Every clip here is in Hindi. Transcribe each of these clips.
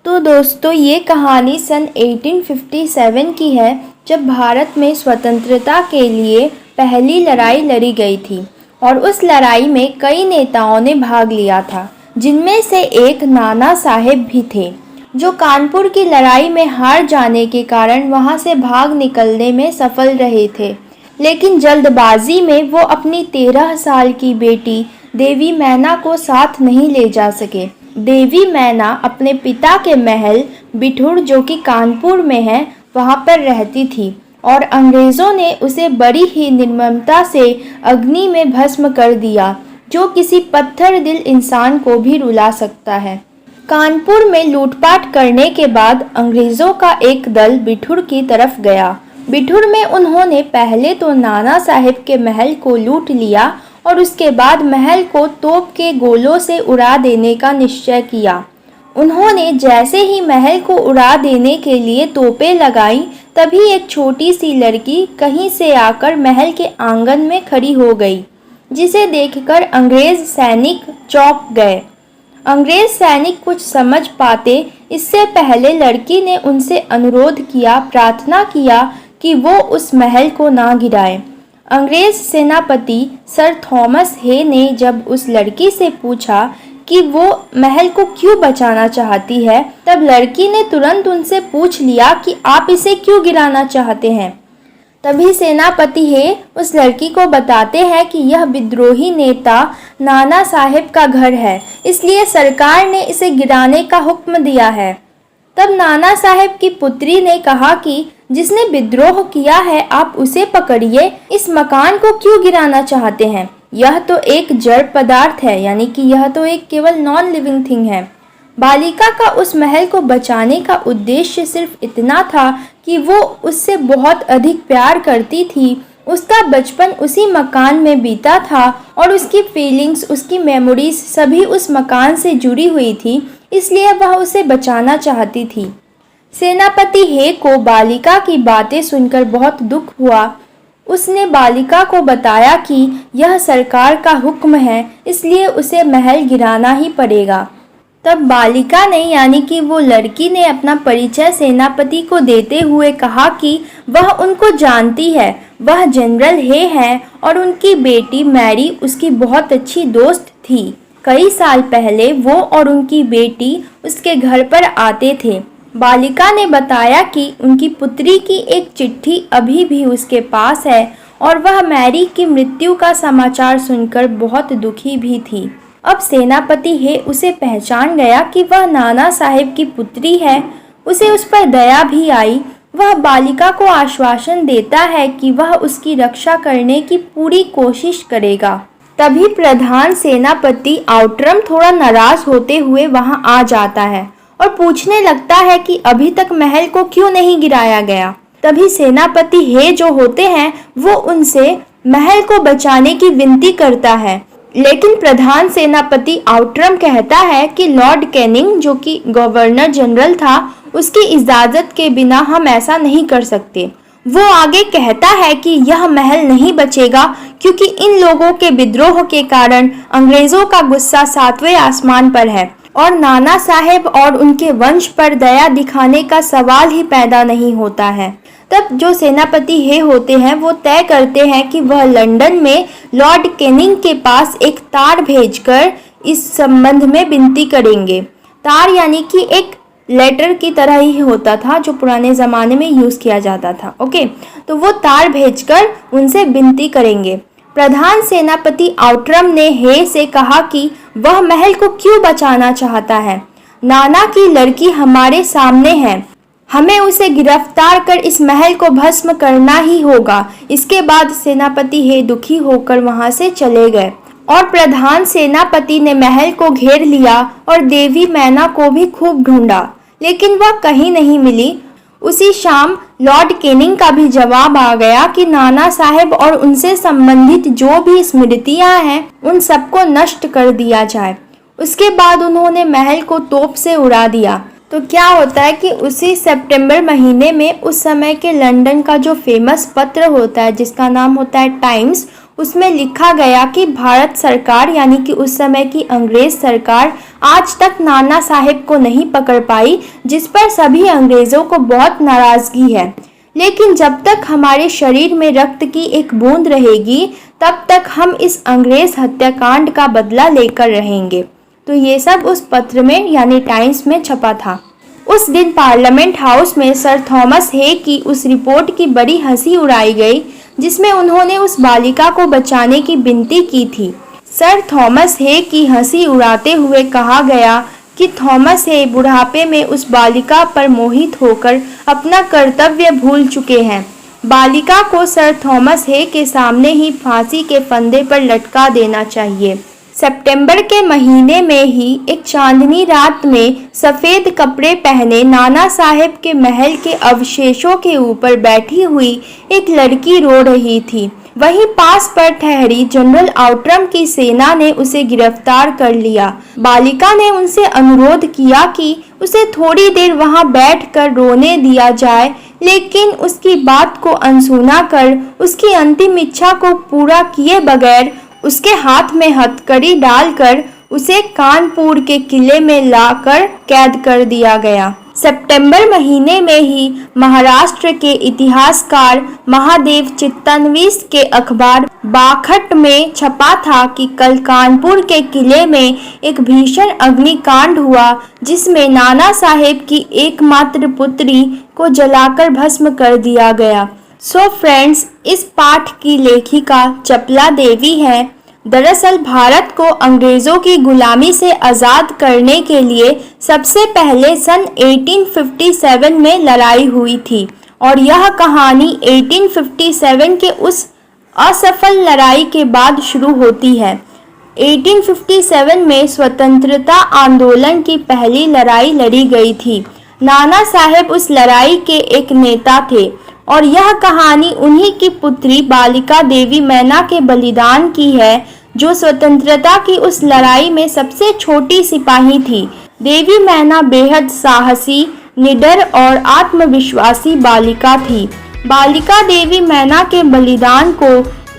तो दोस्तों ये कहानी सन 1857 की है, जब भारत में स्वतंत्रता के लिए पहली लड़ाई लड़ी गई थी। और उस लड़ाई में कई नेताओं ने भाग लिया था, जिनमें से एक नाना साहेब भी थे, जो कानपुर की लड़ाई में हार जाने के कारण वहां से भाग निकलने में सफल रहे थे। लेकिन जल्दबाजी में वो अपनी 13 साल की बेटी देवी मैना को साथ नहीं ले जा सके। देवी मैना अपने पिता के महल बिठूर, जो कि कानपुर में है, वहां पर रहती थी और अंग्रेज़ों ने उसे बड़ी ही निर्ममता से अग्नि में भस्म कर दिया, जो किसी पत्थर दिल इंसान को भी रुला सकता है। कानपुर में लूटपाट करने के बाद अंग्रेज़ों का एक दल बिठूर की तरफ गया। बिठूर में उन्होंने पहले तो नाना साहेब के महल को लूट लिया और उसके बाद महल को तोप के गोलों से उड़ा देने का निश्चय किया। उन्होंने जैसे ही महल को उड़ा देने के लिए तोपें लगाई, तभी एक छोटी सी लड़की कहीं से आकर महल के आंगन में खड़ी हो गई, जिसे देखकर अंग्रेज सैनिक चौंक गए। अंग्रेज सैनिक कुछ समझ पाते इससे पहले लड़की ने उनसे अनुरोध किया, प्रार्थना किया कि वो उस महल को ना गिराए। अंग्रेज सेनापति सर थॉमस हे ने जब उस लड़की से पूछा कि वो महल को क्यों बचाना चाहती है, तब लड़की ने तुरंत उनसे पूछ लिया कि आप इसे क्यों गिराना चाहते हैं। तभी सेनापति हे उस लड़की को बताते हैं कि यह विद्रोही नेता नाना साहेब का घर है, इसलिए सरकार ने इसे गिराने का हुक्म दिया है। तब नाना साहेब की पुत्री ने कहा कि जिसने विद्रोह किया है आप उसे पकड़िए, इस मकान को क्यों गिराना चाहते हैं? यह तो एक जड़ पदार्थ है, यानी कि यह तो एक केवल नॉन लिविंग थिंग है। बालिका का उस महल को बचाने का उद्देश्य सिर्फ इतना था कि वो उससे बहुत अधिक प्यार करती थी। उसका बचपन उसी मकान में बीता था और उसकी फीलिंग्स, उसकी मेमोरीज सभी उस मकान से जुड़ी हुई थी, इसलिए वह उसे बचाना चाहती थी। सेनापति हे को बालिका की बातें सुनकर बहुत दुख हुआ। उसने बालिका को बताया कि यह सरकार का हुक्म है, इसलिए उसे महल गिराना ही पड़ेगा। तब बालिका ने, यानी कि वो लड़की ने, अपना परिचय सेनापति को देते हुए कहा कि वह उनको जानती है, वह जनरल हे हैं और उनकी बेटी मैरी उसकी बहुत अच्छी दोस्त थी। कई साल पहले वो और उनकी बेटी उसके घर पर आते थे। बालिका ने बताया कि उनकी पुत्री की एक चिट्ठी अभी भी उसके पास है और वह मैरी की मृत्यु का समाचार सुनकर बहुत दुखी भी थी। अब सेनापति हे उसे पहचान गया कि वह नाना साहेब की पुत्री है। उसे उस पर दया भी आई। वह बालिका को आश्वासन देता है कि वह उसकी रक्षा करने की पूरी कोशिश करेगा। तभी प्रधान सेनापति आउट्रम थोड़ा नाराज होते हुए वहां आ जाता है और पूछने लगता है कि अभी तक महल को क्यों नहीं गिराया गया। तभी सेनापति हे जो होते हैं वो उनसे महल को बचाने की विनती करता है, लेकिन प्रधान सेनापति आउट्रम कहता है कि लॉर्ड कैनिंग, जो कि गवर्नर जनरल था, उसकी इजाज़त के बिना हम ऐसा नहीं कर सकते। वो आगे कहता है कि यह महल नहीं बचेगा, क्योंकि इन लोगों के विद्रोह के कारण अंग्रेजों का गुस्सा 7वें आसमान पर है और नाना साहेब और उनके वंश पर दया दिखाने का सवाल ही पैदा नहीं होता है। तब जो सेनापति हे होते हैं वो तय करते हैं कि वह लंदन में लॉर्ड कैनिंग के पास एक तार भेजकर इस संबंध में विनती करेंगे। तार यानी कि एक लेटर की तरह ही होता था, जो पुराने ज़माने में यूज़ किया जाता था। ओके, तो वो तार भेजकर उनसे विनती करेंगे। प्रधान सेनापति आउट्रम ने हे से कहा कि वह महल को क्यों बचाना चाहता है। नाना की लड़की हमारे सामने है, हमें उसे गिरफ्तार कर इस महल को भस्म करना ही होगा। इसके बाद सेनापति हे दुखी होकर वहां से चले गए और प्रधान सेनापति ने महल को घेर लिया और देवी मैना को भी खूब ढूंढा, लेकिन वह कहीं नहीं मिली। उसी शाम लॉर्ड कैनिंग का भी जवाब आ गया कि नाना साहेब और उनसे संबंधित जो भी स्मृतियां हैं उन सबको नष्ट कर दिया जाए। उसके बाद उन्होंने महल को तोप से उड़ा दिया। तो क्या होता है कि उसी सितंबर महीने में उस समय के लंदन का जो फेमस पत्र होता है, जिसका नाम होता है टाइम्स, उसमें लिखा गया कि भारत सरकार यानी कि उस समय की अंग्रेज सरकार आज तक नाना साहेब को नहीं पकड़ पाई, जिस पर सभी अंग्रेज़ों को बहुत नाराज़गी है। लेकिन जब तक हमारे शरीर में रक्त की एक बूंद रहेगी तब तक हम इस अंग्रेज हत्याकांड का बदला लेकर रहेंगे। तो ये सब उस पत्र में यानी टाइम्स में छपा था। उस दिन पार्लियामेंट हाउस में सर थॉमस हे की उस रिपोर्ट की बड़ी हंसी उड़ाई गई जिसमें उन्होंने उस बालिका को बचाने की विनती की थी। सर थॉमस हे की हंसी उड़ाते हुए कहा गया कि थॉमस हे बुढ़ापे में उस बालिका पर मोहित होकर अपना कर्तव्य भूल चुके हैं। बालिका को सर थॉमस हे के सामने ही फांसी के फंदे पर लटका देना चाहिए। सितंबर के महीने में ही एक चांदनी रात में सफ़ेद कपड़े पहने नाना साहेब के महल के अवशेषों के ऊपर बैठी हुई एक लड़की रो रही थी। वहीं पास पर ठहरी जनरल आउट्रम की सेना ने उसे गिरफ्तार कर लिया। बालिका ने उनसे अनुरोध किया कि उसे थोड़ी देर वहां बैठकर रोने दिया जाए, लेकिन उसकी बात को अनसुना कर उसकी अंतिम इच्छा को पूरा किए बगैर उसके हाथ में हथकड़ी डालकर उसे कानपुर के किले में लाकर कैद कर दिया गया। सितंबर महीने में ही महाराष्ट्र के इतिहासकार महादेव चित्तनवीस के अखबार बाखट में छपा था कि कल कानपुर के किले में एक भीषण अग्निकांड हुआ जिसमें नाना साहेब की एकमात्र पुत्री को जलाकर भस्म कर दिया गया। सो फ्रेंड्स, इस पाठ की लेखिका चपला देवी है। दरअसल भारत को अंग्रेज़ों की गुलामी से आज़ाद करने के लिए सबसे पहले सन 1857 में लड़ाई हुई थी और यह कहानी 1857 के उस असफल लड़ाई के बाद शुरू होती है। 1857 में स्वतंत्रता आंदोलन की पहली लड़ाई लड़ी गई थी। नाना साहेब उस लड़ाई के एक नेता थे और यह कहानी उन्हीं की पुत्री बालिका देवी मैना के बलिदान की है, जो स्वतंत्रता की उस लड़ाई में सबसे छोटी सिपाही थी। देवी मैना बेहद साहसी, निडर और आत्मविश्वासी बालिका थी। बालिका देवी मैना के बलिदान को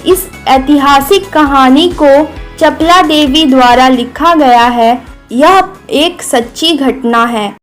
इस ऐतिहासिक कहानी को चपला देवी द्वारा लिखा गया है। यह एक सच्ची घटना है।